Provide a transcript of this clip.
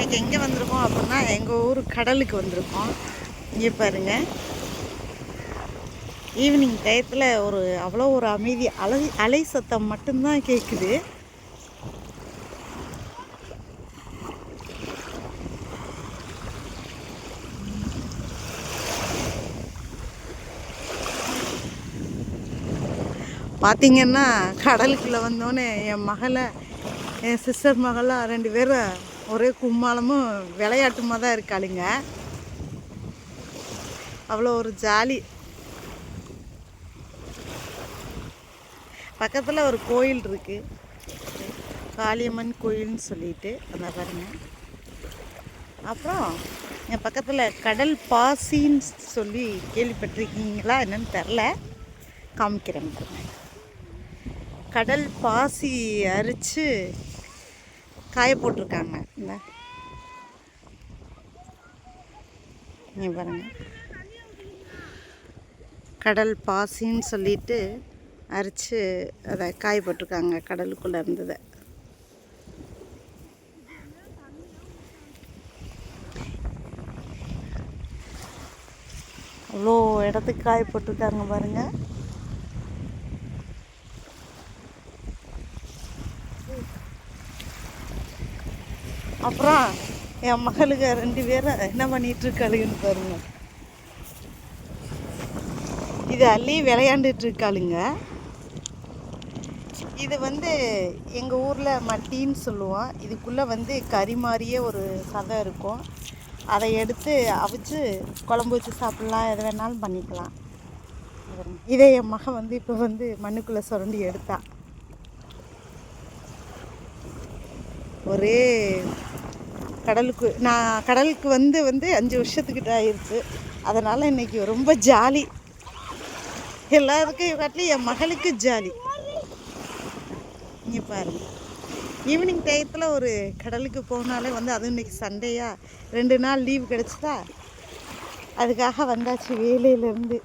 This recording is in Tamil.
இன்றைக்கி எங்கே வந்திருக்கோம் அப்படின்னா எங்கள் ஊர் கடலுக்கு வந்திருக்கோம். இங்கே பாருங்கள், ஈவினிங் டயத்தில் அவ்வளோ ஒரு அமைதி, அலை சத்தம் மட்டும்தான் கேட்குது. பார்த்திங்கன்னா கடலுக்குள்ளே வந்தோடனே என் சிஸ்டர் மகளாக 2 பேரும் ஒரே கும்மாளமும் விளையாட்டுமாக தான் இருக்காளுங்க. அவ்வளோ ஒரு ஜாலி. பக்கத்தில் ஒரு கோயில் இருக்குது, காளியம்மன் கோயில்னு சொல்லிட்டு, அந்த பாருங்க. அப்புறம் என் பக்கத்தில் கடல் பாசின்னு சொல்லி கேள்விப்பட்டிருக்கீங்களா என்னன்னு தெரில, காமிக்கிறேன் பாருங்க. கடல் பாசி அரித்து காய போட்டிருக்காங்க. இங்கே பாருங்க, கடல் பாசின்னு சொல்லிட்டு அரித்து அதை காய போட்டிருக்காங்க கடலுக்குள்ளே இருந்ததை. அவ்வளோ இடத்துக்கு காய போட்டிருக்காங்க பாருங்கள். அப்புறம் என் மகளுக்கு 2 பேரும் என்ன பண்ணிகிட்ருக்காளுங்கன்னு பாருங்க. இது அள்ளி விளையாண்டுட்ருக்காளுங்க. இது எங்கள் ஊரில் மட்டின்னு சொல்லுவோம். இதுக்குள்ளே கறி மாதிரியே ஒரு சதை இருக்கும். அதை எடுத்து அவிச்சு குழம்பு வச்சு சாப்பிட்லாம், எது வேணாலும் பண்ணிக்கலாம். இதே என் மகன் இப்போ மண்ணுக்குள்ளே சுரண்டி எடுத்தான். ஒரே நான் கடலுக்கு 5 வருஷத்துக்கிட்ட ஆயிடுச்சு. அதனால் இன்றைக்கி ரொம்ப ஜாலி. எல்லாருக்கும் காட்டிலும் என் மகளுக்கு ஜாலி. இங்கே பாருங்க, ஈவினிங் டயத்தில் ஒரு கடலுக்கு போனாலே அதுவும் இன்றைக்கி சண்டேயா 2 நாள் லீவு கிடச்சிதா, அதுக்காக வந்தாச்சு வேலையிலேருந்து.